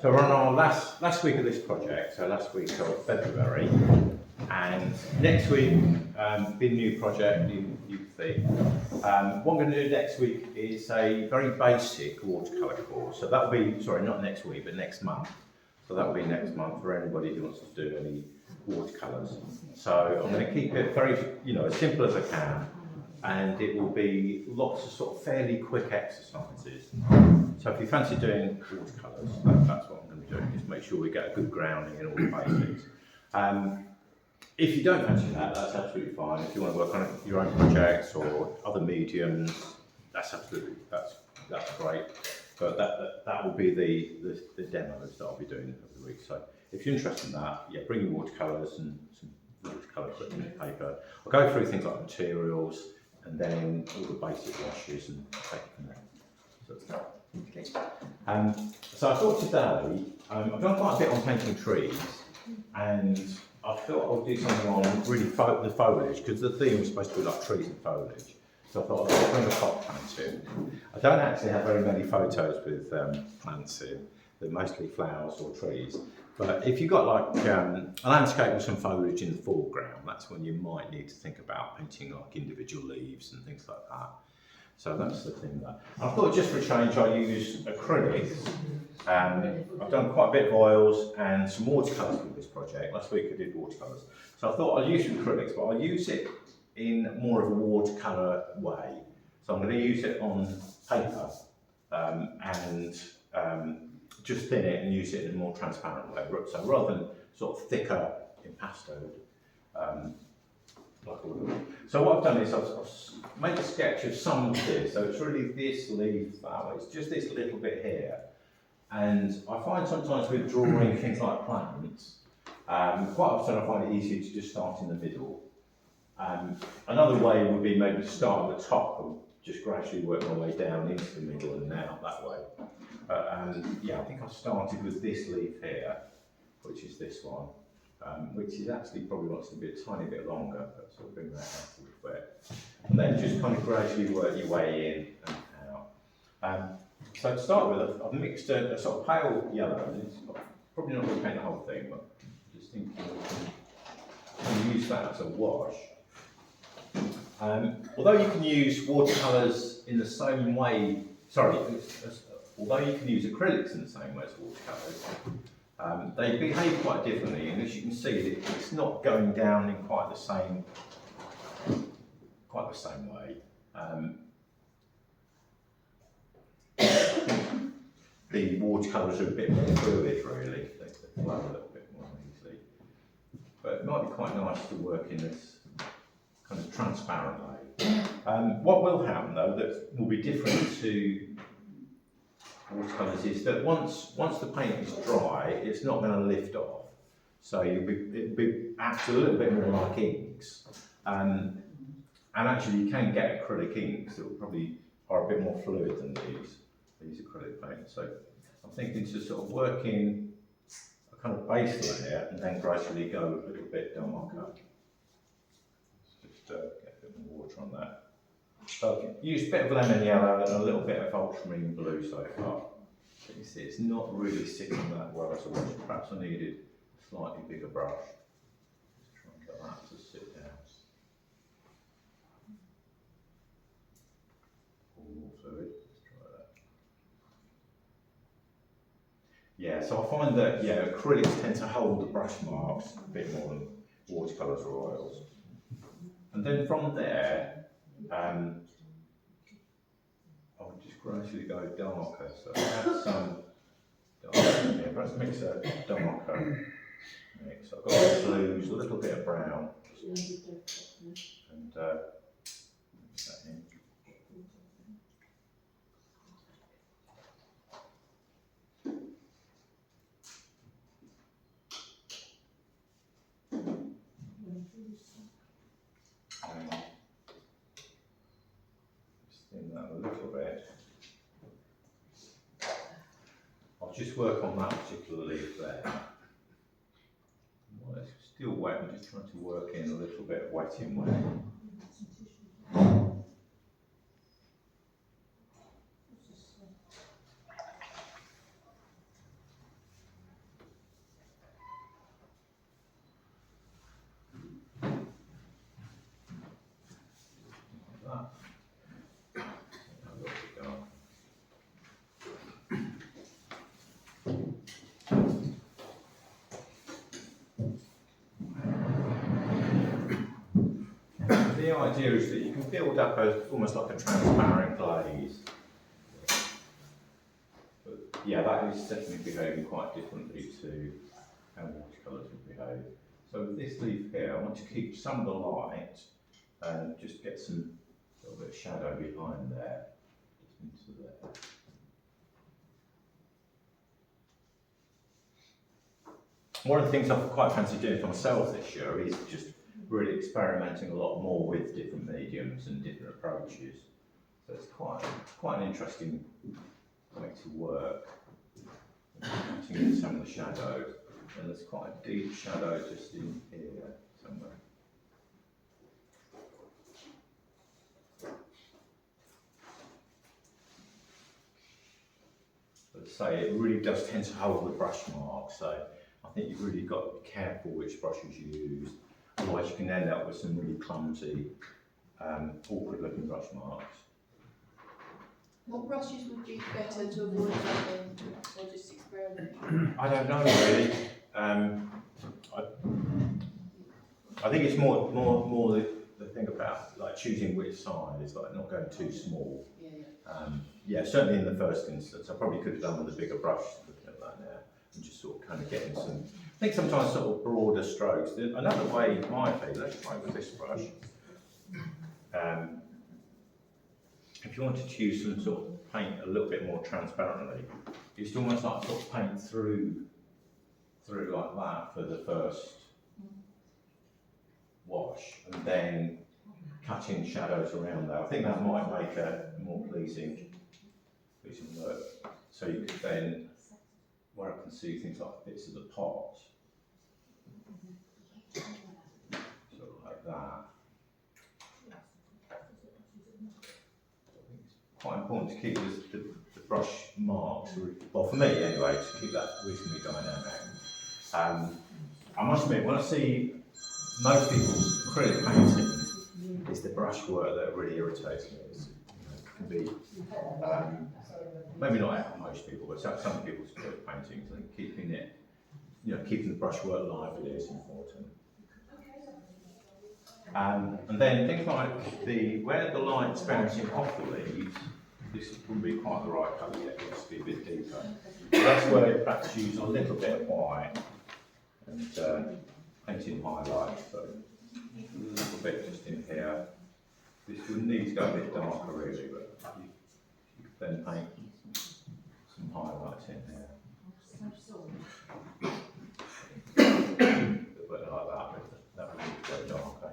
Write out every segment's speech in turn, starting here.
So we're on our last week of this project, so last week of February, and next week, big new project, new theme. What I'm going to do next week is a very basic watercolour course. So that'll be, sorry, not next week, but next month. So that'll be next month for anybody who wants to do any watercolours. So I'm going to keep it very, as simple as I can, and it will be lots of sort of fairly quick exercises. So if you fancy doing watercolours, that's what I'm going to be doing, just make sure we get a good grounding in all the basics. If you don't fancy that, that's absolutely fine. If you want to work on your own projects or other mediums, that's great. But that will be the demos that I'll be doing every week. So if you're interested in that, yeah, bring your watercolours and some watercolour equipment, paper. I'll go through things like materials and then all the basic washes and take it from there. So I thought today, I've done quite a bit on painting trees, and I thought I'll do something on really the foliage, because the theme was supposed to be like trees and foliage. So I thought I'll bring a pot plant in. I don't actually have very many photos with plants in, they're mostly flowers or trees. But if you've got like a landscape with some foliage in the foreground, that's when you might need to think about painting like individual leaves and things like that. So that's the thing that I thought, just for a change, I use acrylics. I've done quite a bit of oils and some watercolours with this project. Last week I did watercolours. So I thought I'd use some acrylics, but I'll use it in more of a watercolour way. So I'm going to use it on paper and just thin it and use it in a more transparent way. So rather than sort of thicker impasto. So what I've done is I've made a sketch of some of this. So it's really this leaf that way. It's just this little bit here. And I find sometimes with drawing things like plants, quite often I find it easier to just start in the middle. Another way would be maybe to start at the top and just gradually work my way down into the middle and out that way. Yeah, I think I started with this leaf here, which is this one. Which is actually probably wants to be a tiny bit longer, but sort of bring that out a little bit. And then just kind of gradually work your way in and out. So to start with, I've mixed a sort of pale yellow, and it's probably not going to paint the whole thing, but I'm just thinking we can use that as a wash. Although you can use watercolours in the same way, although you can use acrylics in the same way as watercolours, they behave quite differently, and as you can see, it's not going down in quite the same way. The watercolours are a bit more fluid, really. They flow a little bit more easily. But it might be quite nice to work in this kind of transparent way. What will happen, though, that will be different to watercolours is that once the paint is dry, it's not going to lift off. So it'll be actually a little bit more like inks. And actually you can get acrylic inks that probably are a bit more fluid than these acrylic paints. So I'm thinking to sort of work in a kind of base layer and then gradually go a little bit darker. Just get a bit more water on that. So I've used a bit of lemon yellow and a little bit of ultramarine blue so far. But you see, it's not really sitting that well as I wish. Perhaps I needed a slightly bigger brush. Just try and get that to sit down. More fluid. Let's try that. Yeah, so I find that acrylics tend to hold the brush marks a bit more than watercolours or oils. And then from there, I'll just gradually go darker, so add some darker here. Perhaps mix a darker mix. I've got some blues, a little bit of brown, and mix that in. That a little bit. I'll just work on that particular leaf there. Well, it's still wet, I'm just trying to work in a little bit of wetting wet. the idea is that you can build up almost like a transparent glaze. But yeah, that is definitely behaving quite differently to how watercolours would behave. So with this leaf here, I want to keep some of the light and just get some little bit of shadow behind there, just into there. One of the things I've quite fancy doing for myself this year is just really experimenting a lot more with different mediums and different approaches. So it's quite an interesting way to work. Putting in some of the shadows, and there's quite a deep shadow just in here somewhere. Let's say it really does tend to hold the brush mark, so I think you've really got to be careful which brushes you use, otherwise you can end up with some really clumsy, awkward looking brush marks. What brushes would be better to avoid or just experiment? I don't know really. I think it's more the thing about like choosing which size, like not going too small. Yeah, certainly in the first instance, I probably could have done with a bigger brush, looking at that now, and just sort of kind of getting some, I think sometimes sort of broader strokes. Another way might be, let's try with this brush. If you wanted to use some sort of paint a little bit more transparently, you still almost like sort of paint through like that for the first wash, and then cut in shadows around there. I think that might make a more pleasing look. So you could then, where I can see things like bits of the pot, sort of like that. Quite important to keep the brush marks, well for me anyway, to keep that reasonably dynamic. I must admit, when I see most people's acrylic paintings, it's the brushwork that really irritates me. It can be, maybe not most people, but some people's acrylic paintings, I think keeping it, keeping the brushwork lively is important. And then things like where the light's bouncing off the leaves, this wouldn't be quite the right colour yet, it must be a bit deeper. So that's where you perhaps use a little bit of white and paint in highlights, so a little bit just in here. This would need to go a bit darker really, but you could then paint some highlights in here. A little bit like that, but that would need to go darker.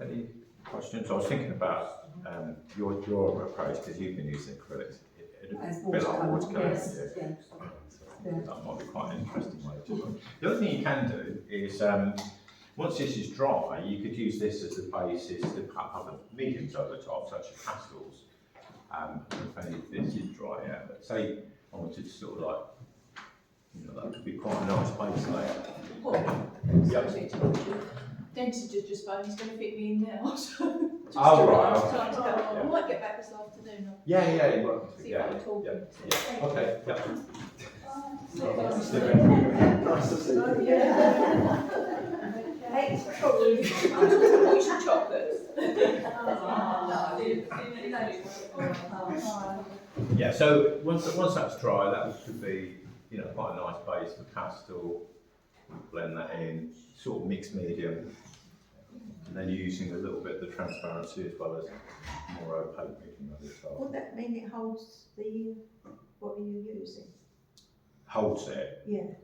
Any questions? I was thinking about your approach, because you've been using acrylics. It's a bit like watercolour. Yes. That might be quite an interesting way to look. The other thing you can do is, once this is dry, you could use this as the basis to put other mediums over the top, such as pastels. If any of this is dry out, but say I wanted to sort of like, that could be quite a nice base layer. Well, Yep. Dentist has just phoned, he's going to fit me in now. So Oh, right. Time to go. I might get back this afternoon. Yeah, you're welcome to. See if I'm talking. Yeah. Okay, yeah. Nice to see you. Which chocolates? Yeah, so once that's dry, that should be, quite a nice base for pastel. Blend that in, sort of mixed medium, and then using a little bit of the transparency as well as more opaque medium over the top. Would that mean it holds what are you using? Holds it. Yeah.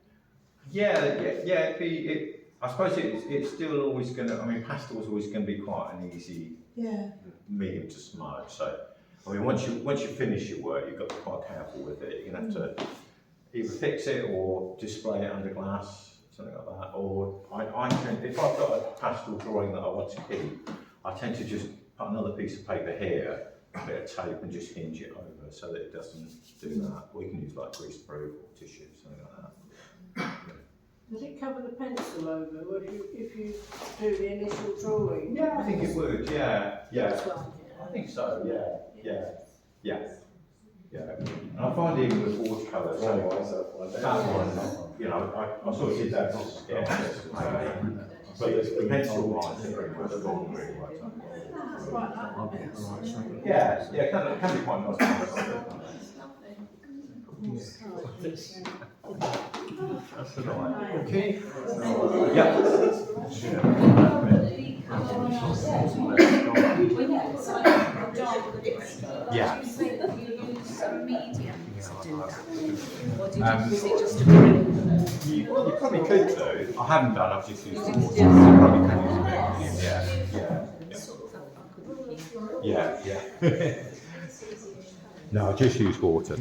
Yeah. I suppose it's still always going to. Pastel's always going to be quite an easy medium to smudge. So, once you finish your work, you've got to be quite careful with it. You're going to have to either fix it or display it under glass, something like that. Or I tend, if I've got a pastel drawing that I want to keep, I tend to just put another piece of paper here, a bit of tape, and just hinge it over so that it doesn't do that. Or you can use like greaseproof or tissue, something like that. Does it cover the pencil over, or if you do the initial drawing? Yeah, I think it would. Yeah. That's right, I think so. Yeah. And I find even with watercolours, that one, I sort of did that just to get but there's the pencil lines are very much long, really well done. Yeah, yeah, can be quite nice. That's the right. Okay. Yeah. Yeah. You probably could do. I haven't done. I've just used the water. You probably could use a bit of medium. Yeah. Yeah. No, I just use water.